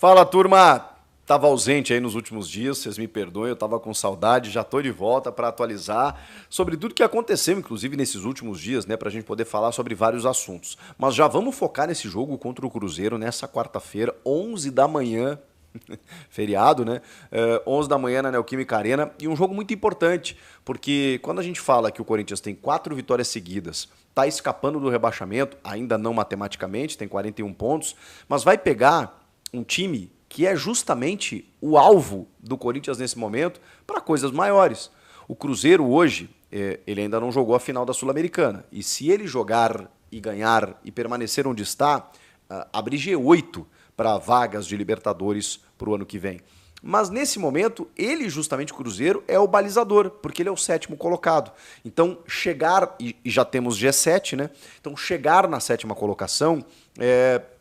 Fala, turma! Tava ausente aí nos últimos dias, vocês me perdoem, eu tava com saudade, já tô de volta para atualizar sobre tudo que aconteceu, inclusive nesses últimos dias, né, pra gente poder falar sobre vários assuntos. Mas já vamos focar nesse jogo contra o Cruzeiro nessa quarta-feira, 11 da manhã, feriado, né? 11 da manhã na Neoquímica Arena, e um jogo muito importante, porque quando a gente fala que o Corinthians tem 4 vitórias seguidas, tá escapando do rebaixamento, ainda não matematicamente, tem 41 pontos, mas vai pegar um time que é justamente o alvo do Corinthians nesse momento para coisas maiores. O Cruzeiro hoje, ele ainda não jogou a final da Sul-Americana. E se ele jogar e ganhar e permanecer onde está, abre G8 para vagas de Libertadores para o ano que vem. Mas nesse momento, ele justamente, o Cruzeiro, é o balizador, porque ele é o 7º colocado. Então, chegar, e já temos G7, né? Então, chegar na 7ª colocação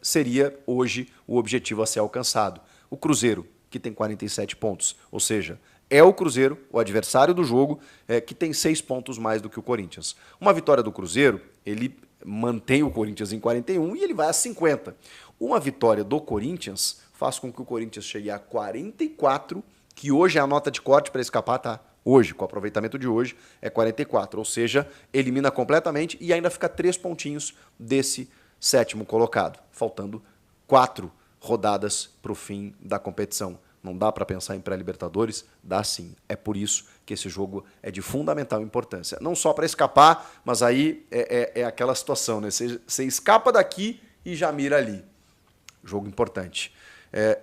seria hoje o objetivo a ser alcançado. O Cruzeiro, que tem 47 pontos, ou seja, é o Cruzeiro, o adversário do jogo, que tem 6 pontos mais do que o Corinthians. Uma vitória do Cruzeiro, ele mantém o Corinthians em 41 e ele vai a 50. Uma vitória do Corinthians faz com que o Corinthians chegue a 44, que hoje é a nota de corte para escapar, tá? Hoje, com o aproveitamento de hoje, é 44, ou seja, elimina completamente e ainda fica 3 pontinhos desse 7º colocado, faltando 4 rodadas para o fim da competição. Não dá para pensar em pré-libertadores? Dá sim. É por isso que esse jogo é de fundamental importância. Não só para escapar, mas aí é aquela situação, né? Você escapa daqui e já mira ali. Jogo importante.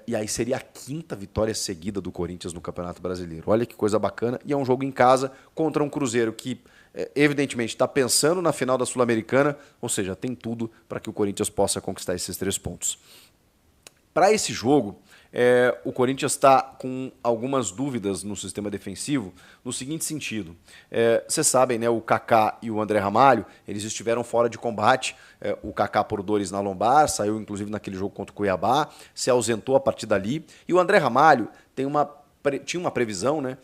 E aí seria a 5ª vitória seguida do Corinthians no Campeonato Brasileiro. Olha que coisa bacana. E é um jogo em casa contra um Cruzeiro que, evidentemente, está pensando na final da Sul-Americana, ou seja, tem tudo para que o Corinthians possa conquistar esses 3 pontos. Para esse jogo, o Corinthians está com algumas dúvidas no sistema defensivo, no seguinte sentido. Vocês sabem, né, o Kaká e o André Ramalho, eles estiveram fora de combate. O Kaká por dores na lombar, saiu inclusive naquele jogo contra o Cuiabá, se ausentou a partir dali. E o André Ramalho tinha uma previsão, né,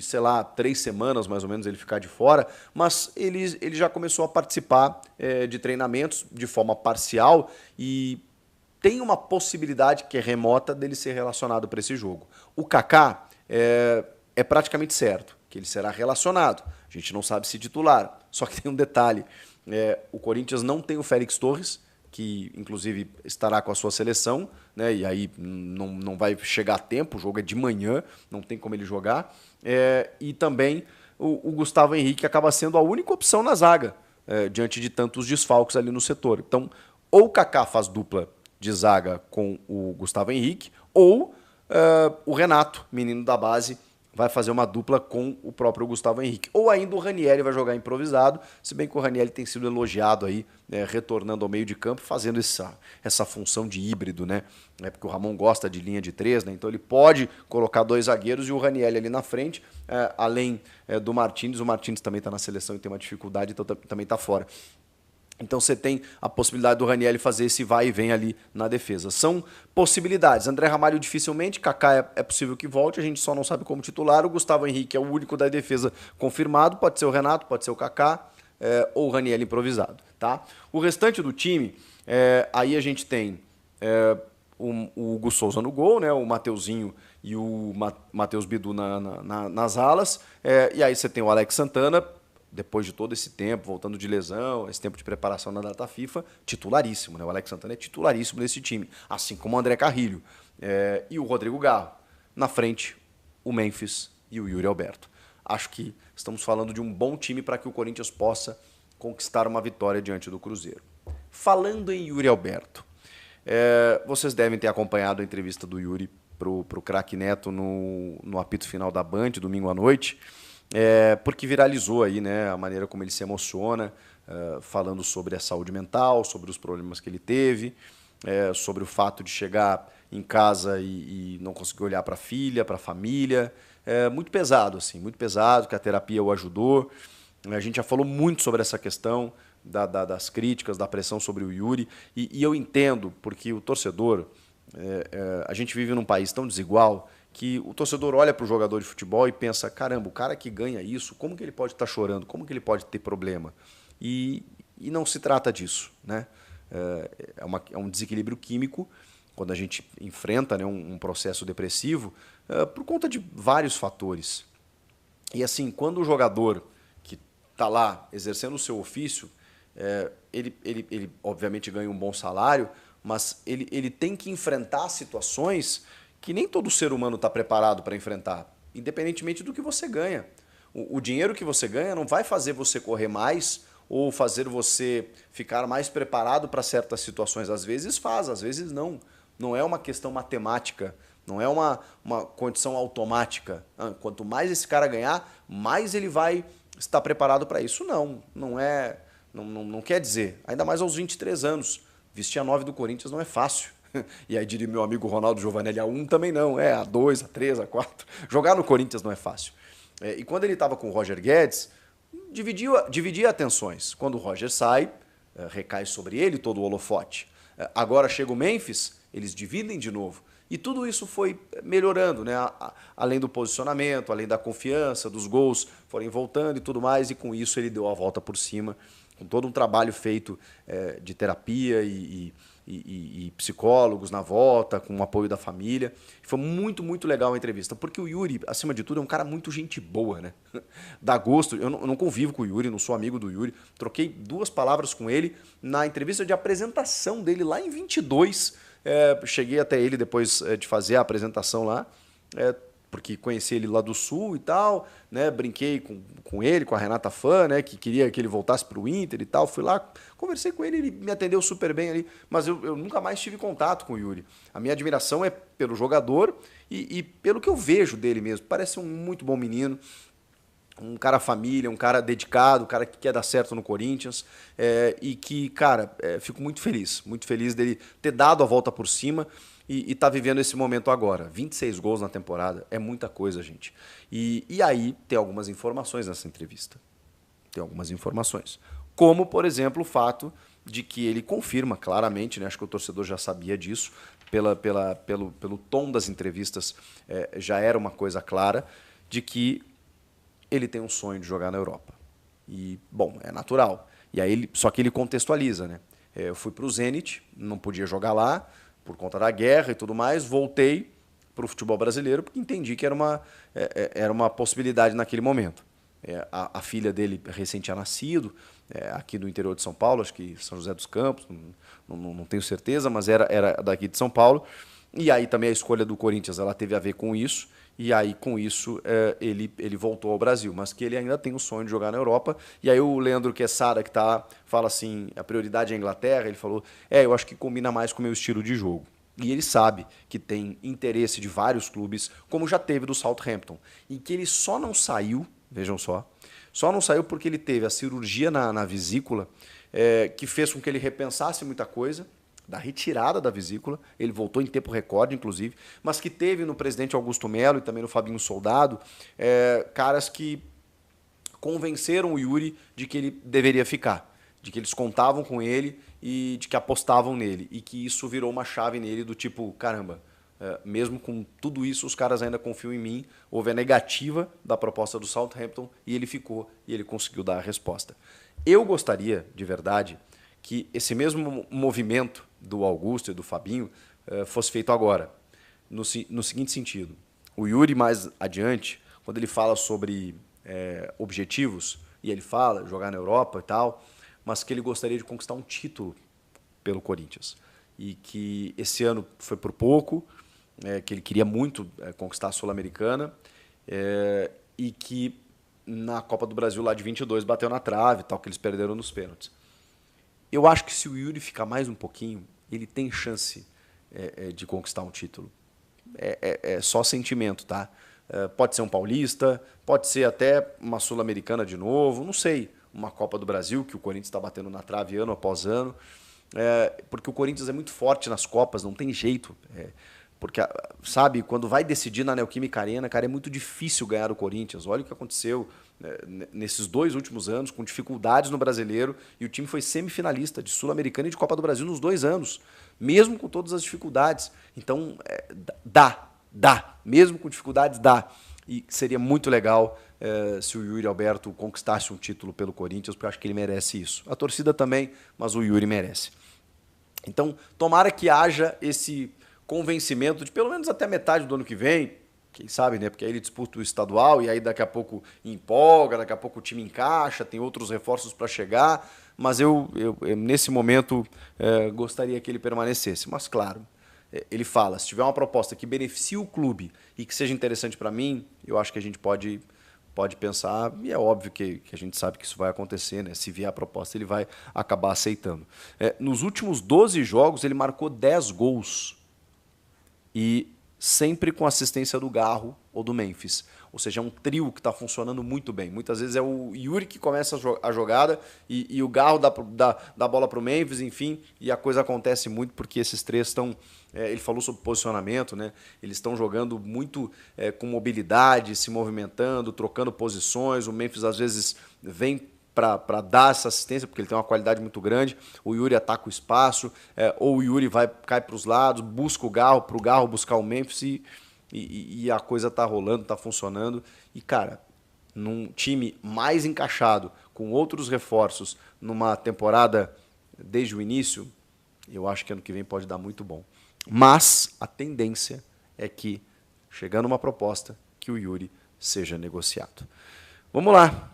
sei lá, 3 semanas mais ou menos ele ficar de fora, mas ele já começou a participar de treinamentos de forma parcial e tem uma possibilidade que é remota dele ser relacionado para esse jogo. O Kaká é praticamente certo que ele será relacionado. A gente não sabe se titular. Só que tem um detalhe. O Corinthians não tem o Félix Torres, que inclusive estará com a sua seleção, né? E aí não vai chegar a tempo, o jogo é de manhã, não tem como ele jogar. E também o Gustavo Henrique acaba sendo a única opção na zaga, diante de tantos desfalques ali no setor. Então, ou o Kaká faz dupla de zaga com o Gustavo Henrique, ou o Renato, menino da base, vai fazer uma dupla com o próprio Gustavo Henrique. Ou ainda o Ranieri vai jogar improvisado, se bem que o Ranieri tem sido elogiado aí, retornando ao meio de campo, fazendo essa função de híbrido, né? Porque o Ramon gosta de linha de 3, né? Então ele pode colocar 2 zagueiros e o Ranieri ali na frente, além do Martins. O Martins também está na seleção e tem uma dificuldade, então também está fora. Então você tem a possibilidade do Ranieri fazer esse vai e vem ali na defesa. São possibilidades. André Ramalho dificilmente, Kaká é possível que volte, a gente só não sabe como titular. O Gustavo Henrique é o único da defesa confirmado, pode ser o Renato, pode ser o Kaká ou o Ranieri improvisado. Tá? O restante do time, aí a gente tem o Hugo Souza no gol, né? O Mateuzinho e o Matheus Bidu nas alas. E aí você tem o Alex Santana, depois de todo esse tempo, voltando de lesão, esse tempo de preparação na data FIFA, titularíssimo, né? O Alex Santana é titularíssimo nesse time, assim como o André Carrilho. E o Rodrigo Garro. Na frente, o Memphis e o Yuri Alberto. Acho que estamos falando de um bom time para que o Corinthians possa conquistar uma vitória diante do Cruzeiro. Falando em Yuri Alberto, vocês devem ter acompanhado a entrevista do Yuri pro Craque Neto no apito final da Band, domingo à noite, porque viralizou aí, né, a maneira como ele se emociona, falando sobre a saúde mental, sobre os problemas que ele teve, sobre o fato de chegar em casa e não conseguir olhar para a filha, para a família. Muito pesado, assim, muito pesado, que a terapia o ajudou. A gente já falou muito sobre essa questão das críticas, da pressão sobre o Yuri, e eu entendo, porque o torcedor, a gente vive num país tão desigual que o torcedor olha para o jogador de futebol e pensa, caramba, o cara que ganha isso, como que ele pode estar chorando? Como que ele pode ter problema? E não se trata disso, né? É um desequilíbrio químico quando a gente enfrenta, né, um processo depressivo, por conta de vários fatores. E assim, quando o jogador que está lá exercendo o seu ofício, ele obviamente ganha um bom salário, mas ele tem que enfrentar situações que nem todo ser humano está preparado para enfrentar, independentemente do que você ganha. O dinheiro que você ganha não vai fazer você correr mais ou fazer você ficar mais preparado para certas situações. Às vezes faz, às vezes não. Não é uma questão matemática, não é uma condição automática. Quanto mais esse cara ganhar, mais ele vai estar preparado para isso. Não quer dizer. Ainda mais aos 23 anos. Vestir a 9 do Corinthians não é fácil. E aí diria meu amigo Ronaldo Giovanelli, a 1 também não, a 2, a 3, a 4. Jogar no Corinthians não é fácil. E quando ele estava com o Roger Guedes, dividia atenções. Quando o Roger sai, recai sobre ele todo o holofote. Agora chega o Memphis, eles dividem de novo. E tudo isso foi melhorando, né? Além do posicionamento, além da confiança, dos gols forem voltando e tudo mais, e com isso ele deu a volta por cima, com todo um trabalho feito de terapia e psicólogos na volta, com o apoio da família. Foi muito, muito legal a entrevista, porque o Yuri, acima de tudo, é um cara muito gente boa, né? Dá gosto. Eu não convivo com o Yuri, não sou amigo do Yuri. Troquei 2 palavras com ele na entrevista de apresentação dele lá em 22. Cheguei até ele depois de fazer a apresentação lá, porque conheci ele lá do Sul e tal, né? Brinquei com ele, com a Renata Fã, né? Que queria que ele voltasse para o Inter e tal. Fui lá, conversei com ele, ele me atendeu super bem ali, mas eu nunca mais tive contato com o Yuri. A minha admiração é pelo jogador e pelo que eu vejo dele mesmo. Parece um muito bom menino, um cara família, um cara dedicado, um cara que quer dar certo no Corinthians, e que, cara, fico muito feliz dele ter dado a volta por cima e tá vivendo esse momento agora. 26 gols na temporada é muita coisa, gente. E aí tem algumas informações nessa entrevista. Tem algumas informações. Como, por exemplo, o fato de que ele confirma claramente, né, acho que o torcedor já sabia disso, pelo tom das entrevistas, já era uma coisa clara, de que ele tem um sonho de jogar na Europa. E, bom, é natural. E aí só que ele contextualiza, né? Eu fui para o Zenit, não podia jogar lá, por conta da guerra e tudo mais, voltei para o futebol brasileiro porque entendi que era uma possibilidade naquele momento. A filha dele recém tinha nascido, aqui do interior de São Paulo, acho que São José dos Campos, não tenho certeza, mas era daqui de São Paulo. E aí também a escolha do Corinthians ela teve a ver com isso. E aí, com isso, ele voltou ao Brasil, mas que ele ainda tem o sonho de jogar na Europa. E aí o Leandro Quesada, que fala assim, a prioridade é a Inglaterra, ele falou, eu acho que combina mais com o meu estilo de jogo. E ele sabe que tem interesse de vários clubes, como já teve do Southampton. E que ele só não saiu, vejam só não saiu porque ele teve a cirurgia na vesícula, que fez com que ele repensasse muita coisa, da retirada da vesícula, ele voltou em tempo recorde, inclusive, mas que teve no presidente Augusto Melo e também no Fabinho Soldado, caras que convenceram o Yuri de que ele deveria ficar, de que eles contavam com ele e de que apostavam nele, e que isso virou uma chave nele do tipo, caramba, mesmo com tudo isso, os caras ainda confiam em mim, houve a negativa da proposta do Southampton e ele ficou e ele conseguiu dar a resposta. Eu gostaria, de verdade, que esse mesmo movimento do Augusto e do Fabinho fosse feito agora, no seguinte sentido. O Yuri, mais adiante, quando ele fala sobre objetivos, e ele fala jogar na Europa e tal, mas que ele gostaria de conquistar um título pelo Corinthians. E que esse ano foi por pouco, que ele queria muito conquistar a Sul-Americana, e que na Copa do Brasil lá de 22 bateu na trave, tal, que eles perderam nos pênaltis. Eu acho que se o Yuri ficar mais um pouquinho, ele tem chance de conquistar um título. É só sentimento, tá? Pode ser um paulista, pode ser até uma Sul-Americana de novo, não sei. Uma Copa do Brasil, que o Corinthians está batendo na trave ano após ano. Porque o Corinthians é muito forte nas Copas, não tem jeito. Porque, sabe, quando vai decidir na Neoquímica Arena, cara, é muito difícil ganhar o Corinthians. Olha o que aconteceu nesses 2 últimos anos, com dificuldades no Brasileiro, e o time foi semifinalista de Sul-Americana e de Copa do Brasil nos 2 anos, mesmo com todas as dificuldades. Então, dá. Mesmo com dificuldades, dá. E seria muito legal se o Yuri Alberto conquistasse um título pelo Corinthians, porque eu acho que ele merece isso. A torcida também, mas o Yuri merece. Então, tomara que haja esse convencimento de pelo menos até metade do ano que vem, quem sabe, né? Porque aí ele disputa o estadual e aí daqui a pouco empolga, daqui a pouco o time encaixa, tem outros reforços para chegar, mas eu nesse momento gostaria que ele permanecesse. Mas claro, ele fala, se tiver uma proposta que beneficie o clube e que seja interessante para mim, eu acho que a gente pode pensar, e é óbvio que a gente sabe que isso vai acontecer, né? Se vier a proposta, ele vai acabar aceitando. Nos últimos 12 jogos, ele marcou 10 gols. E sempre com assistência do Garro ou do Memphis. Ou seja, é um trio que está funcionando muito bem. Muitas vezes é o Yuri que começa a jogada e o Garro dá bola para o Memphis, enfim, e a coisa acontece muito porque esses três estão... ele falou sobre posicionamento, né? Eles estão jogando muito com mobilidade, se movimentando, trocando posições. O Memphis às vezes vem para dar essa assistência, porque ele tem uma qualidade muito grande. O Yuri ataca o espaço, ou o Yuri cai para os lados, busca o Garro, para o Garro buscar o Memphis e a coisa tá rolando, tá funcionando. E, cara, num time mais encaixado, com outros reforços, numa temporada desde o início, eu acho que ano que vem pode dar muito bom. Mas a tendência é que, chegando uma proposta, que o Yuri seja negociado. Vamos lá.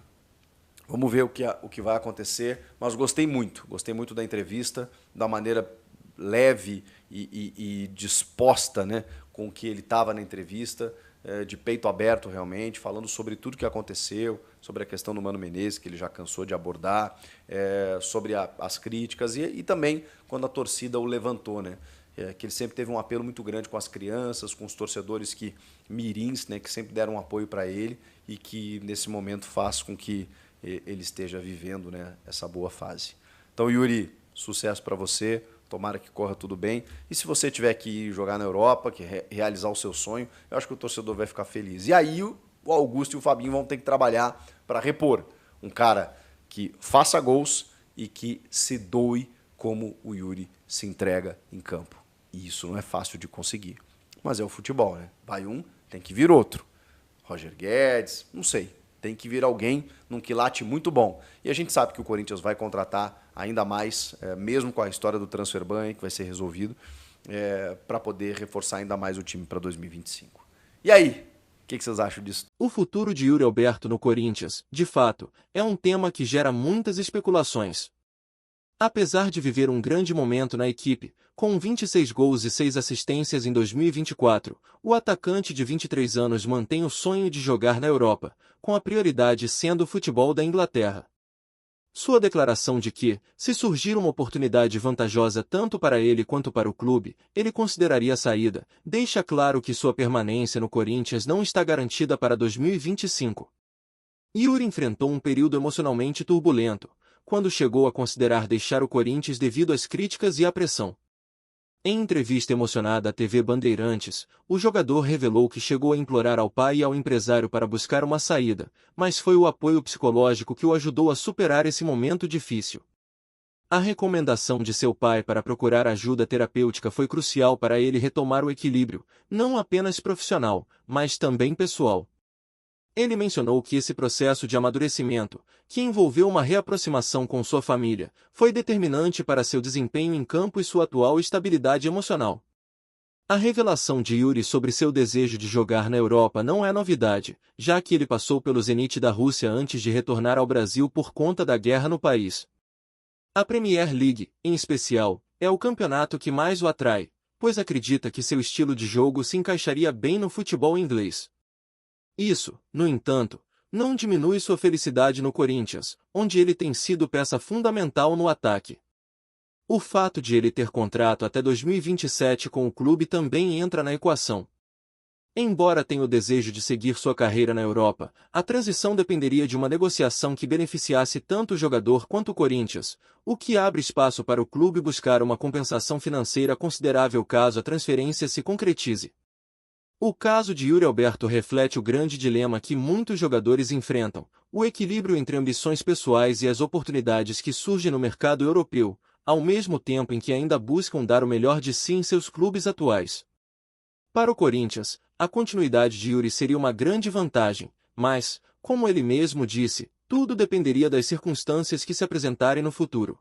Vamos ver o que vai acontecer, mas gostei muito da entrevista, da maneira leve e disposta, né, com que ele estava na entrevista, de peito aberto realmente, falando sobre tudo que aconteceu, sobre a questão do Mano Menezes, que ele já cansou de abordar, sobre as críticas e também quando a torcida o levantou, né, que ele sempre teve um apelo muito grande com as crianças, com os torcedores mirins, né, que sempre deram um apoio para ele e que nesse momento faz com que ele esteja vivendo, né, essa boa fase. Então, Yuri, sucesso para você, tomara que corra tudo bem. E se você tiver que ir jogar na Europa, que realizar o seu sonho, eu acho que o torcedor vai ficar feliz. E aí o Augusto e o Fabinho vão ter que trabalhar para repor um cara que faça gols e que se doe como o Yuri se entrega em campo. E isso não é fácil de conseguir. Mas é o futebol, né? Vai um, tem que vir outro. Roger Guedes, não sei. Tem que vir alguém num quilate muito bom. E a gente sabe que o Corinthians vai contratar ainda mais, mesmo com a história do transfer ban que vai ser resolvido, para poder reforçar ainda mais o time para 2025. E aí, o que vocês acham disso? O futuro de Yuri Alberto no Corinthians, de fato, é um tema que gera muitas especulações. Apesar de viver um grande momento na equipe, com 26 gols e 6 assistências em 2024, o atacante de 23 anos mantém o sonho de jogar na Europa, com a prioridade sendo o futebol da Inglaterra. Sua declaração de que, se surgir uma oportunidade vantajosa tanto para ele quanto para o clube, ele consideraria a saída, deixa claro que sua permanência no Corinthians não está garantida para 2025. Yuri enfrentou um período emocionalmente turbulento, quando chegou a considerar deixar o Corinthians devido às críticas e à pressão. Em entrevista emocionada à TV Bandeirantes, o jogador revelou que chegou a implorar ao pai e ao empresário para buscar uma saída, mas foi o apoio psicológico que o ajudou a superar esse momento difícil. A recomendação de seu pai para procurar ajuda terapêutica foi crucial para ele retomar o equilíbrio, não apenas profissional, mas também pessoal. Ele mencionou que esse processo de amadurecimento, que envolveu uma reaproximação com sua família, foi determinante para seu desempenho em campo e sua atual estabilidade emocional. A revelação de Yuri sobre seu desejo de jogar na Europa não é novidade, já que ele passou pelo Zenit da Rússia antes de retornar ao Brasil por conta da guerra no país. A Premier League, em especial, é o campeonato que mais o atrai, pois acredita que seu estilo de jogo se encaixaria bem no futebol inglês. Isso, no entanto, não diminui sua felicidade no Corinthians, onde ele tem sido peça fundamental no ataque. O fato de ele ter contrato até 2027 com o clube também entra na equação. Embora tenha o desejo de seguir sua carreira na Europa, a transição dependeria de uma negociação que beneficiasse tanto o jogador quanto o Corinthians, o que abre espaço para o clube buscar uma compensação financeira considerável caso a transferência se concretize. O caso de Yuri Alberto reflete o grande dilema que muitos jogadores enfrentam, o equilíbrio entre ambições pessoais e as oportunidades que surgem no mercado europeu, ao mesmo tempo em que ainda buscam dar o melhor de si em seus clubes atuais. Para o Corinthians, a continuidade de Yuri seria uma grande vantagem, mas, como ele mesmo disse, tudo dependeria das circunstâncias que se apresentarem no futuro.